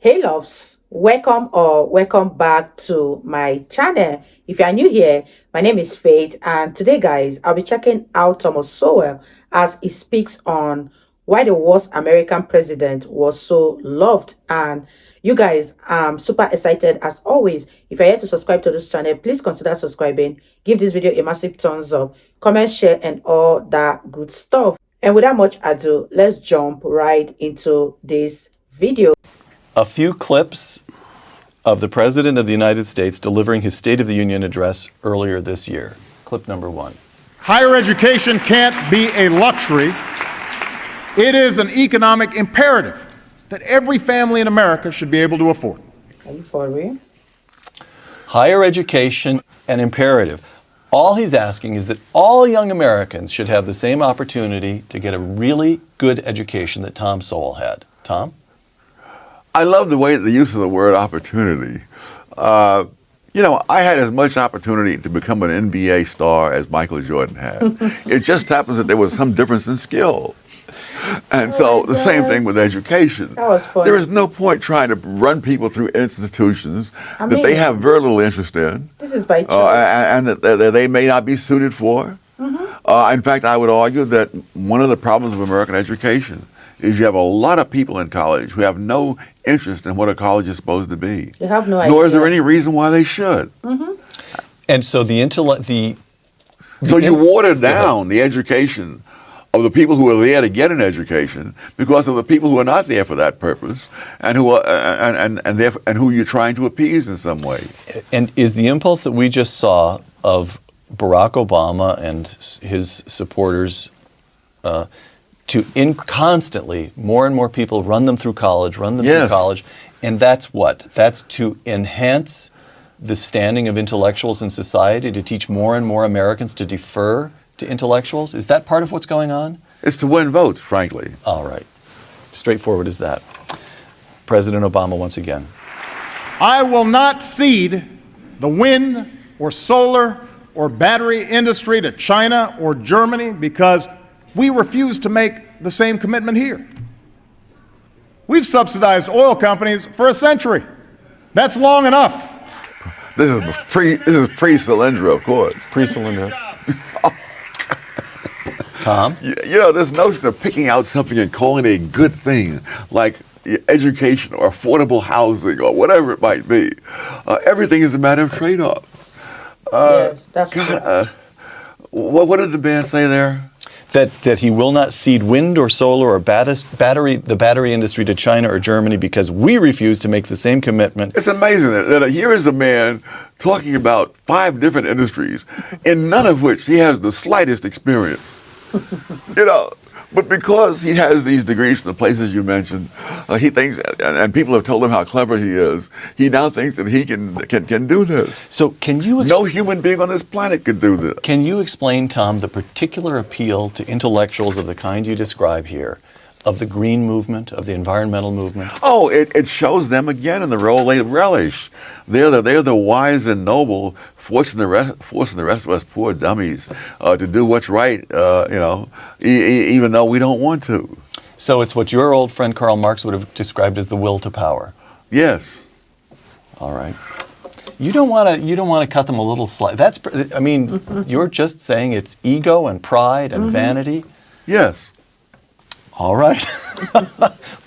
Hey loves, welcome back to my channel. If you are new here, my name is Faith, and today guys, I'll be checking out Thomas Sowell as he speaks on why the worst American president was so loved. And you guys, I'm super excited as always. If you're here to subscribe to this channel, please consider subscribing, give this video a massive thumbs up, comment, share, and all that good stuff. And without much ado, let's jump right into this video. A few clips of the President of the United States delivering his State of the Union address earlier this year. Clip number one. Higher education can't be a luxury. It is an economic imperative that every family in America should be able to afford. Are you for real? Higher education, an imperative. All he's asking is that all young Americans should have the same opportunity to get a really good education that Tom Sowell had. Tom? I love the use of the word opportunity. I had as much opportunity to become an NBA star as Michael Jordan had. It just happens that there was some difference in skill. And so the same thing with education. That was fun. There is no point trying to run people through institutions that they have very little interest in. This is by choice. And that they may not be suited for. In fact, I would argue that one of the problems of American education is you have a lot of people in college who have no interest in what a college is supposed to be. They have no idea. Nor is there any reason why they should. And so So you water down the education of the people who are there to get an education because of the people who are not there for that purpose and who are, and who you're trying to appease in some way. And is the impulse that we just saw of Barack Obama and his supporters to constantly, more and more people run them through college, and that's what? That's to enhance the standing of intellectuals in society, to teach more and more Americans to defer to intellectuals? Is that part of what's going on? It's to win votes, frankly. All right. Straightforward as that. President Obama once again. I will not cede the wind or solar or battery industry to China or Germany because we refuse to make the same commitment here. We've subsidized oil companies for a century. That's long enough. This is pre-Solyndra, of course. Pre-Solyndra. Tom? This notion of picking out something and calling it a good thing, like education or affordable housing or whatever it might be, everything is a matter of trade-off. Yes, that's true. What did the band say there? That he will not cede wind or solar or the battery industry to China or Germany because we refuse to make the same commitment. It's amazing that here is a man talking about 5 different industries, in none of which he has the slightest experience. But because he has these degrees from the places you mentioned, he thinks, and people have told him how clever he is, he now thinks that he can do this. So can you... No human being on this planet could do this. Can you explain, Tom, the particular appeal to intellectuals of the kind you describe here, of the green movement, of the environmental movement? Oh, it shows them again in the role they relish. They're the wise and noble, forcing the rest of us poor dummies to do what's right, even though we don't want to. So it's what your old friend Karl Marx would have described as the will to power. Yes. All right. You don't want to cut them a little slack. You're just saying it's ego and pride and vanity. Yes. All right.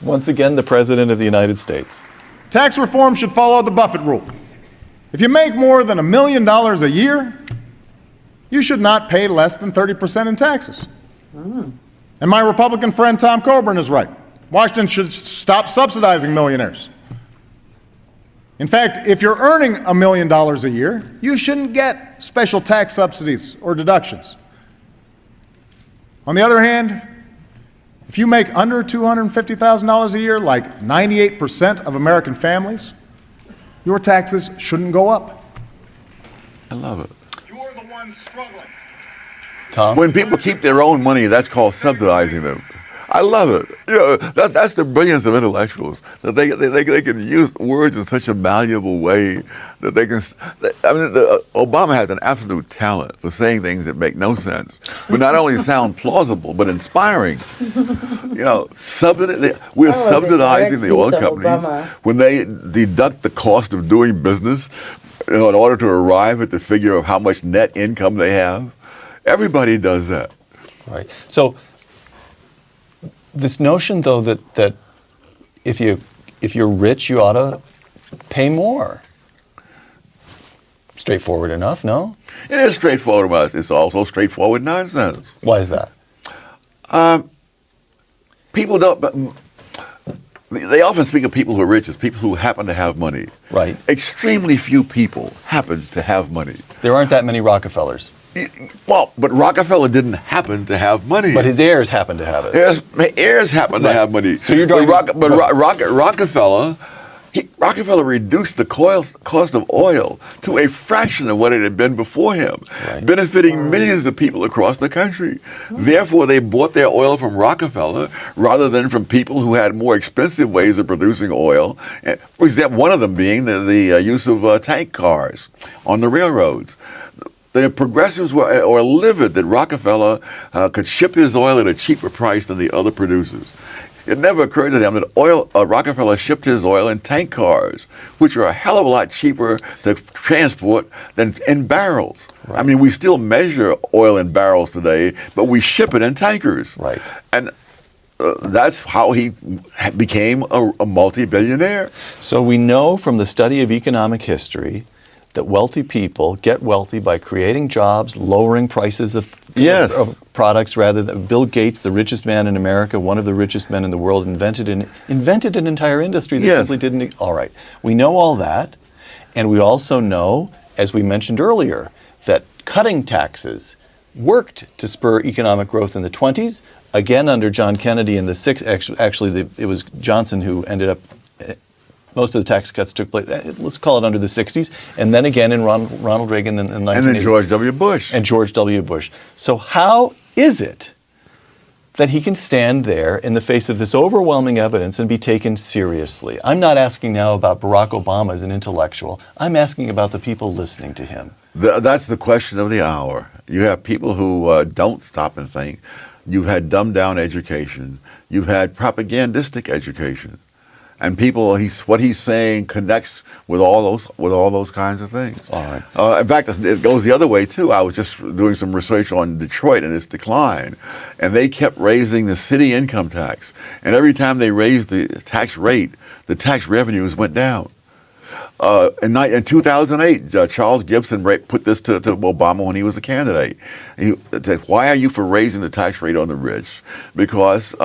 Once again, the President of the United States. Tax reform should follow the Buffett rule. If you make more than $1 million a year, you should not pay less than 30% in taxes. And my Republican friend Tom Coburn is right. Washington should stop subsidizing millionaires. In fact, if you're earning $1 million a year, you shouldn't get special tax subsidies or deductions. On the other hand, if you make under $250,000 a year, like 98% of American families, your taxes shouldn't go up. I love it. You're the one struggling. Tom? When people keep their own money, that's called subsidizing them. I love it. That's the brilliance of intellectuals, that they can use words in such a malleable way that they can. Obama has an absolute talent for saying things that make no sense, but not only sound plausible but inspiring. We're subsidizing the oil companies when they deduct the cost of doing business in order to arrive at the figure of how much net income they have. Everybody does that. Right. So this notion, though, that if you're rich, you ought to pay more. Straightforward enough, no? It is straightforward, but it's also straightforward nonsense. Why is that? People don't. They often speak of people who are rich as people who happen to have money. Right. Extremely few people happen to have money. There aren't that many Rockefellers. Well, but Rockefeller didn't happen to have money. But his heirs happen to have it. Heirs happen to have money. So you're drawing Rockefeller reduced the cost of oil to a fraction of what it had been before him, benefiting millions of people across the country. Therefore, they bought their oil from Rockefeller rather than from people who had more expensive ways of producing oil. For example, one of them being the use of tank cars on the railroads. The progressives were livid that Rockefeller could ship his oil at a cheaper price than the other producers. It never occurred to them that Rockefeller shipped his oil in tank cars, which are a hell of a lot cheaper to transport than in barrels. Right. I mean, we still measure oil in barrels today, but we ship it in tankers. Right. And that's how he became a multi-billionaire. So we know from the study of economic history that wealthy people get wealthy by creating jobs, lowering prices of products. Rather than Bill Gates, the richest man in America, one of the richest men in the world, invented an entire industry that simply didn't. All right, we know all that, and we also know, as we mentioned earlier, that cutting taxes worked to spur economic growth in the 20s. Again, under John Kennedy in the 60s. Actually, it was Johnson who ended up. Most of the tax cuts took place, let's call it under the 60s, and then again in Ronald Reagan in the 1980s. And then George W. Bush. And George W. Bush. So how is it that he can stand there in the face of this overwhelming evidence and be taken seriously? I'm not asking now about Barack Obama as an intellectual. I'm asking about the people listening to him. That's the question of the hour. You have people who don't stop and think. You've had dumbed-down education. You've had propagandistic education. And people, what he's saying connects with all those kinds of things. All right. In fact, it goes the other way too. I was just doing some research on Detroit and its decline, and they kept raising the city income tax. And every time they raised the tax rate, the tax revenues went down. In 2008, Charles Gibson put this to Obama when he was a candidate. He said, "Why are you for raising the tax rate on the rich? Because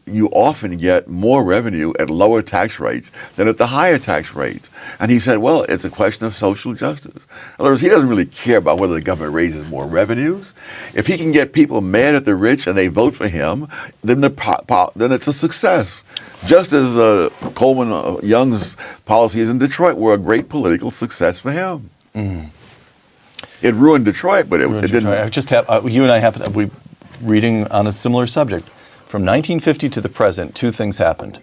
you often get more revenue at lower tax rates than at the higher tax rates." And he said, well, it's a question of social justice. In other words, he doesn't really care about whether the government raises more revenues. If he can get people mad at the rich and they vote for him, then it's a success. Just as Coleman Young's policies in Detroit were a great political success for him. Mm. It ruined Detroit, but it didn't. You and I happen to be reading on a similar subject. From 1950 to the present, two things happened.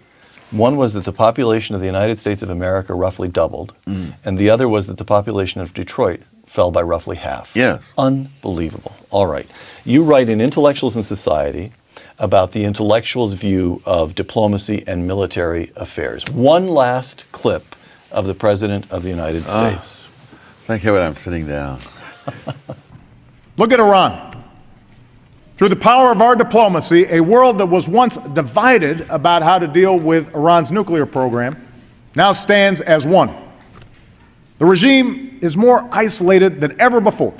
One was that the population of the United States of America roughly doubled, and the other was that the population of Detroit fell by roughly half. Yes. Unbelievable. All right. You write in Intellectuals in Society about the intellectuals' view of diplomacy and military affairs. One last clip of the President of the United States. Thank heaven I'm sitting down. Look at Iran. Through the power of our diplomacy, a world that was once divided about how to deal with Iran's nuclear program now stands as one. The regime is more isolated than ever before.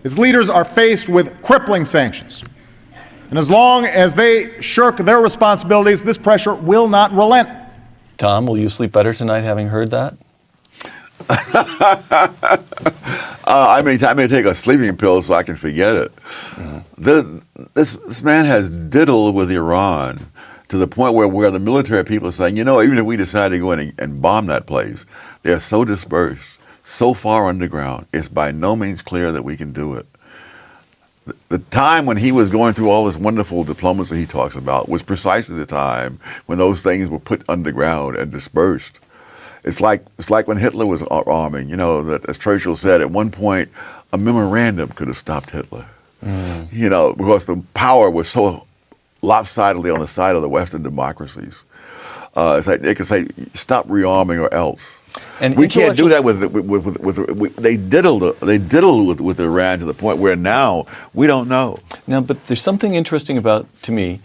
Its leaders are faced with crippling sanctions. And as long as they shirk their responsibilities, this pressure will not relent. Tom, will you sleep better tonight having heard that? I may take a sleeping pill so I can forget it. Mm-hmm. This man has diddled with Iran to the point where the military people are saying, even if we decide to go in and bomb that place, they're so dispersed, so far underground, it's by no means clear that we can do it. the time when he was going through all this wonderful diplomacy he talks about was precisely the time when those things were put underground and dispersed. It's like when Hitler was arming, that as Churchill said, at one point, a memorandum could have stopped Hitler. Because the power was so lopsidedly on the side of the Western democracies. It's like they could say, stop rearming or else. And we can't do that with they diddled with Iran to the point where now we don't know. Now, but there's something interesting about, to me,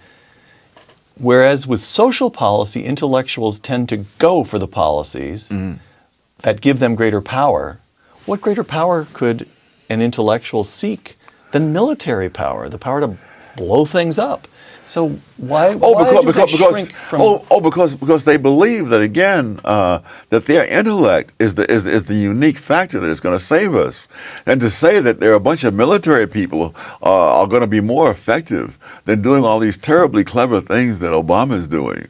whereas with social policy, intellectuals tend to go for the policies that give them greater power. What greater power could an intellectual seek than military power, the power to blow things up? So why because they believe that again that their intellect is the unique factor that is going to save us, and to say that there are a bunch of military people are going to be more effective than doing all these terribly clever things that Obama is doing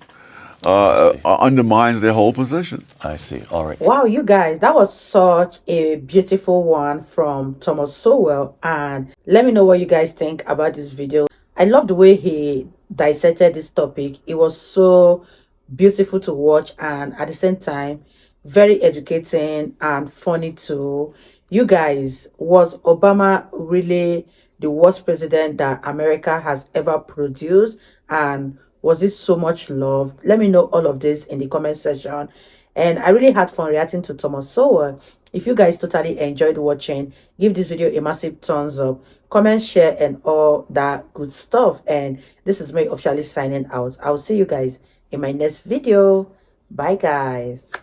undermines their whole position. I see. All right. Wow, you guys, that was such a beautiful one from Thomas Sowell. And let me know what you guys think about this video. I love the way he dissected this topic. It was so beautiful to watch, and at the same time, very educating and funny too. You guys, was Obama really the worst president that America has ever produced? And was it so much loved? Let me know all of this in the comment section. And I really had fun reacting to Thomas Sowell. If you guys totally enjoyed watching, give this video a massive thumbs up, comment, share, and all that good stuff. And this is me officially signing out. I'll see you guys in my next video. Bye, guys.